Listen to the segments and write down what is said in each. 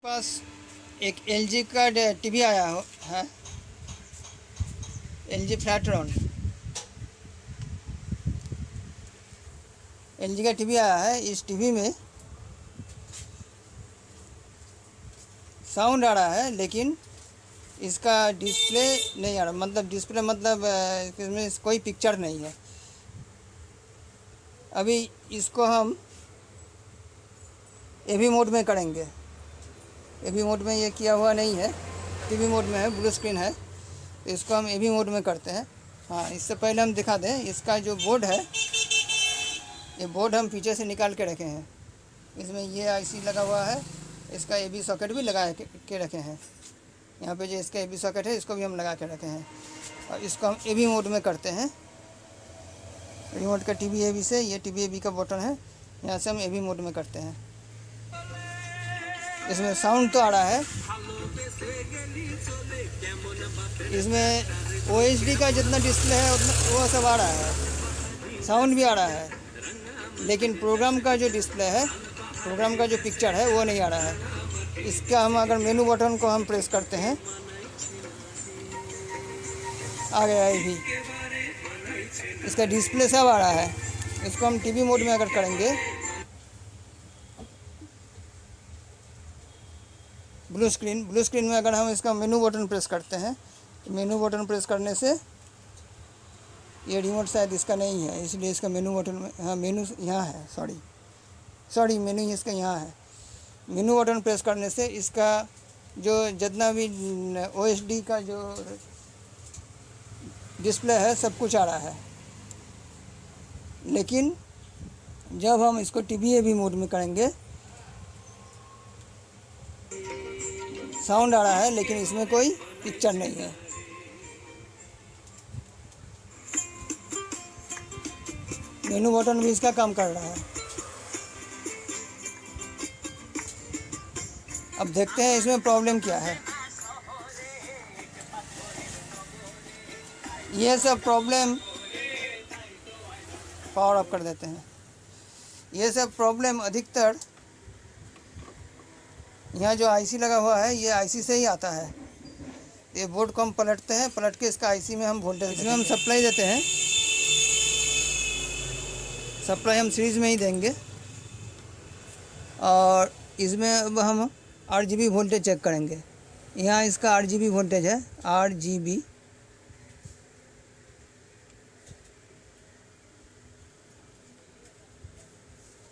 पास एक एलजी का टीवी आया है। एलजी फ्लैटरॉन एलजी का टीवी आया है। इस टीवी में साउंड आ रहा है, लेकिन इसका डिस्प्ले नहीं आ रहा। मतलब डिस्प्ले मतलब इसमें कोई पिक्चर नहीं है। अभी इसको हम एवी मोड में करेंगे। एवी मोड में ये किया हुआ नहीं है, टीवी मोड में है, ब्लू स्क्रीन है। तो इसको हम एवी मोड में करते हैं। हाँ, इससे पहले हम दिखा दें, इसका जो बोर्ड है, ये बोर्ड हम पीछे से निकाल के रखे हैं। इसमें ये आईसी लगा हुआ है, इसका एबी सॉकेट भी लगा के रखे हैं। यहाँ पे जो इसका एबी सॉकेट है, इसको भी हम लगा के रखे हैं। और इसको हम एबी मोड में करते हैं। रिमोट का टीवी एबी से, ये टीवी एबी का बटन है, यहाँ से हम एबी मोड में करते हैं। इसमें साउंड तो आ रहा है। इसमें OHD का जितना डिस्प्ले है उतना वो सब आ रहा है, साउंड भी आ रहा है। लेकिन प्रोग्राम का जो डिस्प्ले है, प्रोग्राम का जो पिक्चर है, वो नहीं आ रहा है। इसका हम अगर मेनू बटन को हम प्रेस करते हैं, आ गया है भी। इसका डिस्प्ले सब आ रहा है। इसको हम टीवी मोड में अगर करेंगे, ब्लू स्क्रीन में अगर हम इसका मेनू बटन प्रेस करते हैं, तो मेनू बटन प्रेस करने से ये रिमोट शायद इसका नहीं है, इसलिए इसका मेनू बटन में, हाँ मेनू यहाँ है, सॉरी मेनू इसका यहाँ है। मेनू बटन प्रेस करने से इसका जो जितना भी OHD का जो डिस्प्ले है, सब कुछ आ रहा है। लेकिन जब हम इसको टीवी एबी मोड में करेंगे, साउंड आ रहा है, लेकिन इसमें कोई पिक्चर नहीं है। मेनू बटन भी इसका काम कर रहा है। अब देखते हैं इसमें प्रॉब्लम क्या है। ये सब प्रॉब्लम, पावर ऑफ कर देते हैं। ये सब प्रॉब्लम अधिकतर यहाँ जो आईसी लगा हुआ है, ये आईसी से ही आता है। ये बोर्ड को हम पलटते हैं, पलट के इसका आईसी में हम वोल्टेज, इसमें हम सप्लाई देते हैं। सप्लाई हम सीरीज में ही देंगे, और इसमें अब हम RGB वोल्टेज चेक करेंगे। यहाँ इसका RGB वोल्टेज है, RGB।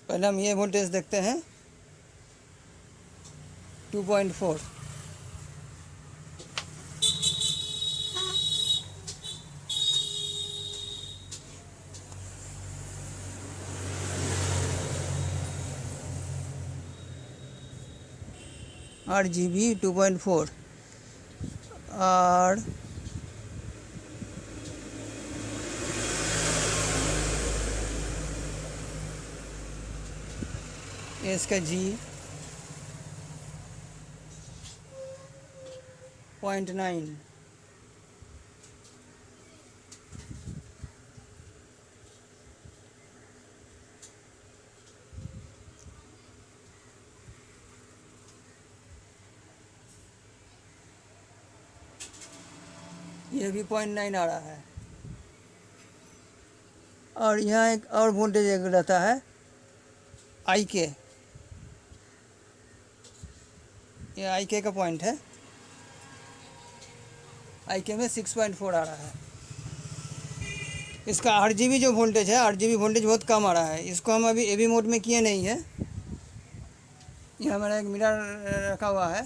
पहले हम ये वोल्टेज देखते हैं, 2.4। RGB 2.4 और इसका G 0.9। ये भी 0.9 आ रहा है। और यहाँ एक और वोल्टेज एक रहता है, IK। ये IK का पॉइंट है। IK में 6.4 आ रहा है। इसका RGB जो वोल्टेज है, RGB वोल्टेज बहुत कम आ रहा है। इसको हम अभी एबी मोड में किए नहीं है। ये हमारा एक मिरर रखा हुआ है,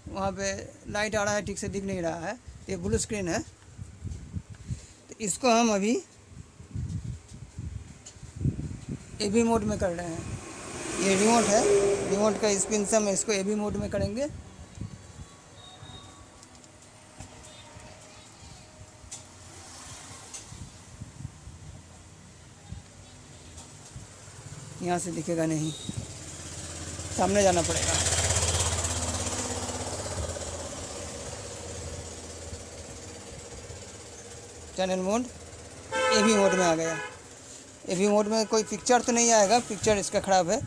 वहाँ पे लाइट आ रहा है, ठीक से दिख नहीं रहा है। ये ब्लू स्क्रीन है, तो इसको हम अभी एबी मोड में कर रहे हैं। ये रिमोट है, रिमोट का स्पिन से हम इसको एबी मोड में करेंगे। यहाँ से दिखेगा नहीं, सामने जाना पड़ेगा। चैनल मोड एबी मोड में आ गया। एवी मोड में कोई पिक्चर तो नहीं आएगा, पिक्चर इसका ख़राब है।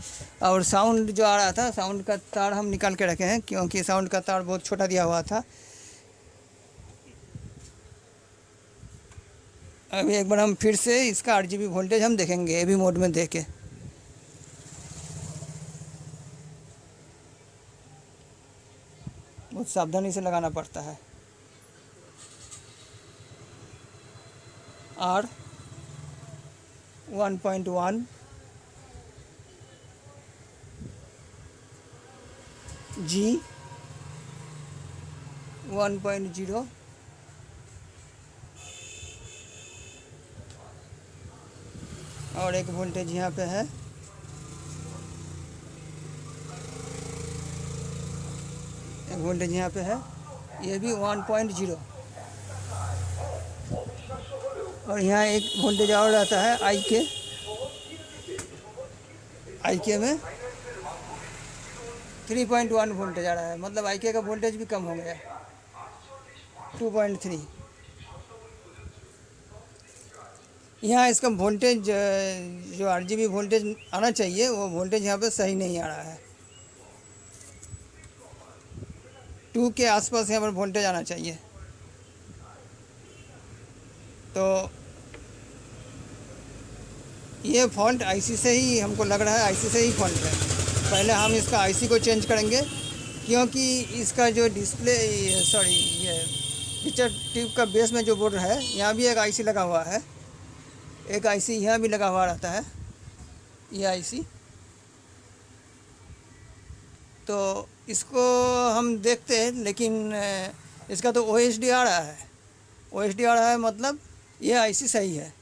और साउंड जो आ रहा था, साउंड का तार हम निकाल के रखे हैं क्योंकि साउंड का तार बहुत छोटा दिया हुआ था। अभी एक बार हम फिर से इसका RGB वोल्टेज हम देखेंगे एवी मोड में दे के। बहुत सावधानी से लगाना पड़ता है। R 1.1, G 1.0, और एक वोल्टेज यहाँ पे है। एक वोल्टेज यहाँ पे है, ये भी 1.0। और यहाँ एक वोल्टेज और रहता है IK में 3.1 वोल्टेज आ रहा है, मतलब IK का वोल्टेज भी कम हो गया, 2.3। यहाँ इसका वोल्टेज जो RGB वोल्टेज आना चाहिए वो वोल्टेज यहाँ पे सही नहीं आ रहा है। 2 के आसपास यहाँ पर वोल्टेज आना चाहिए। तो ये फॉल्ट IC से ही हमको लग रहा है, IC से ही फॉल्ट है। पहले हम इसका IC को चेंज करेंगे क्योंकि इसका जो डिस्प्ले ये पिक्चर ट्यूब का बेस में जो बोर्ड है, यहाँ भी एक IC लगा हुआ है, एक IC यहाँ भी लगा हुआ रहता है, ये IC। तो इसको हम देखते हैं, लेकिन इसका तो OSD आ रहा है। OSD आ रहा है मतलब ये IC सही है,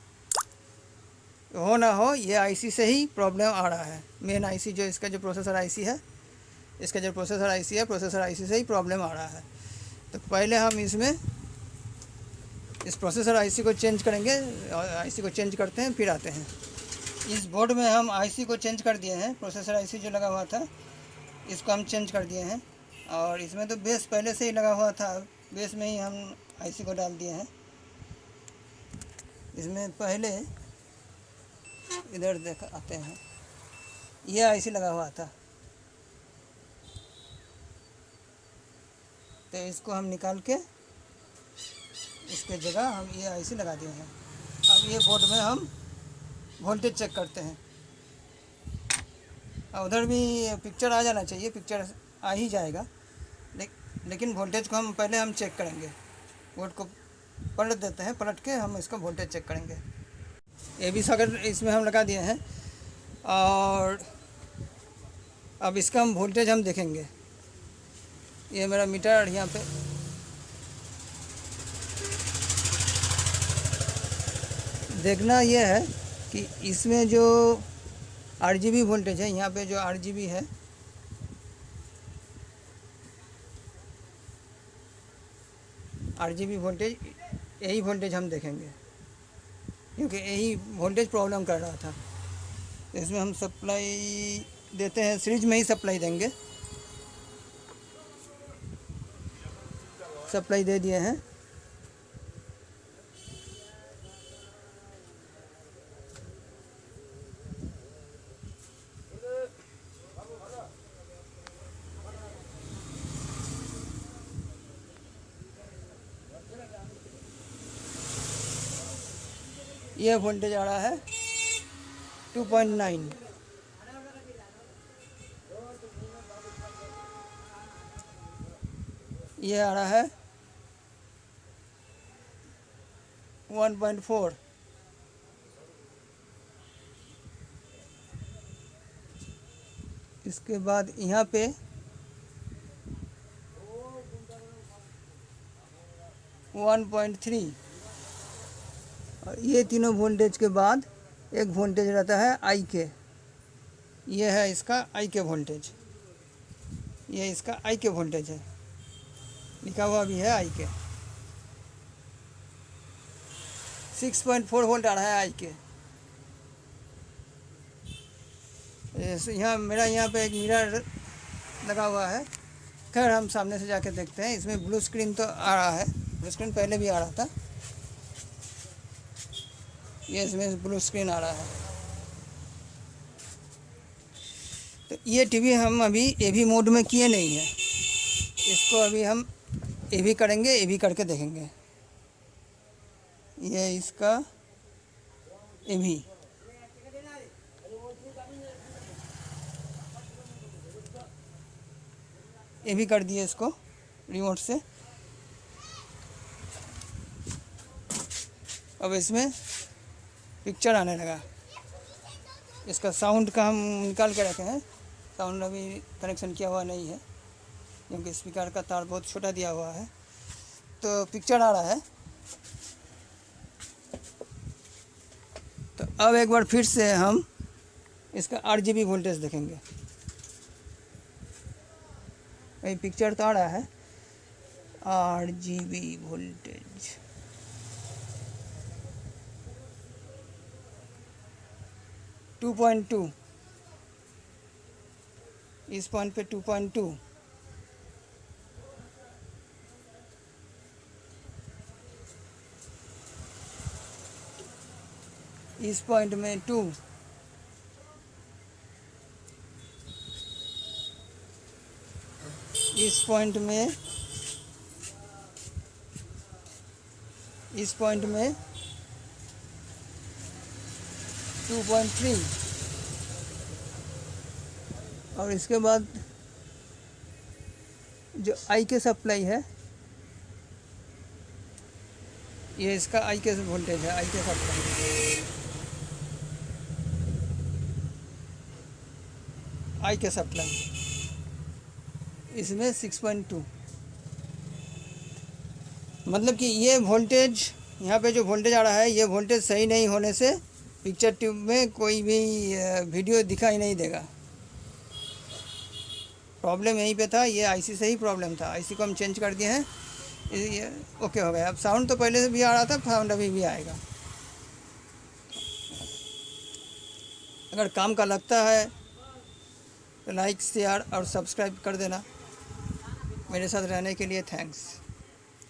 हो ना हो ये IC से ही प्रॉब्लम आ रहा है। मेन IC जो इसका जो प्रोसेसर IC है, इसका जो प्रोसेसर IC है, प्रोसेसर IC से ही प्रॉब्लम आ रहा है। तो पहले हम इसमें इस प्रोसेसर IC को चेंज करेंगे, और IC को चेंज करते हैं फिर आते हैं। इस बोर्ड में हम IC को चेंज कर दिए हैं, प्रोसेसर IC जो लगा हुआ था इसको हम चेंज कर दिए हैं। और इसमें तो बेस पहले से ही लगा हुआ था, बेस में ही हम IC को डाल दिए हैं। इसमें पहले इधर देख आते हैं, ये IC लगा हुआ था, तो इसको हम निकाल के इसके जगह हम ये IC लगा दिए हैं। अब ये बोर्ड में हम वोल्टेज चेक करते हैं। उधर भी पिक्चर आ जाना चाहिए, पिक्चर आ ही जाएगा, लेकिन वोल्टेज को हम पहले चेक करेंगे। बोर्ड को पलट देते हैं, पलट के हम इसका वोल्टेज चेक करेंगे। AB सॉकेट इसमें हम लगा दिए हैं, और अब इसका हम वोल्टेज हम देखेंगे। ये मेरा मीटर यहाँ पे देखना ये है कि इसमें जो RGB वोल्टेज है, यहाँ पे जो RGB है, RGB वोल्टेज, यही वोल्टेज हम देखेंगे क्योंकि यही वोल्टेज प्रॉब्लम कर रहा था। तो इसमें हम सप्लाई देते हैं, सीरीज में ही सप्लाई देंगे। सप्लाई दे दिए हैं। ये वोल्टेज आ रहा है 2.9। ये आ रहा है 1.4। इसके बाद यहाँ पे 1.3। और ये तीनों वोल्टेज के बाद एक वोल्टेज रहता है IK। ये है इसका IK वोल्टेज, ये इसका IK वोल्टेज है, लिखा हुआ भी है IK। 6.4 वोल्ट आ रहा है IK। यहाँ मेरा यहाँ पे एक मिरर लगा हुआ है। खैर हम सामने से जाके देखते हैं। इसमें ब्लू स्क्रीन तो आ रहा है, ब्लू स्क्रीन पहले भी आ रहा था। ये इसमें ब्लू स्क्रीन आ रहा है। तो ये टीवी हम अभी एवी मोड में किए नहीं है, इसको अभी हम एवी करेंगे, एवी करके देखेंगे। ये इसका एवी एवी कर दिए इसको रिमोट से। अब इसमें पिक्चर आने लगा। इसका साउंड का हम निकाल के रखे हैं, साउंड अभी कनेक्शन किया हुआ नहीं है क्योंकि स्पीकर का तार बहुत छोटा दिया हुआ है। तो पिक्चर आ रहा है। तो अब एक बार फिर से हम इसका RGB वोल्टेज देखेंगे। ये पिक्चर तो आ रहा है, RGB वोल्टेज 2.2, इस पॉइंट पे 2.2, इस पॉइंट में 2, इस पॉइंट में 2.3, और इसके बाद जो आई के सप्लाई है, ये इसका आई के वोल्टेज है, आई के सप्लाई, आई के सप्लाई इसमें 6.2। मतलब कि ये वोल्टेज, यहाँ पे जो वोल्टेज आ रहा है, ये वोल्टेज सही नहीं होने से पिक्चर ट्यूब में कोई भी वीडियो दिखाई नहीं देगा। प्रॉब्लम यहीं पे था, ये आईसी से ही प्रॉब्लम था। आईसी को हम चेंज कर दिए हैं, ये ओके हो गया। अब साउंड तो पहले से भी आ रहा था, साउंड अभी भी आएगा। अगर काम का लगता है तो लाइक, शेयर और सब्सक्राइब कर देना। मेरे साथ रहने के लिए थैंक्स।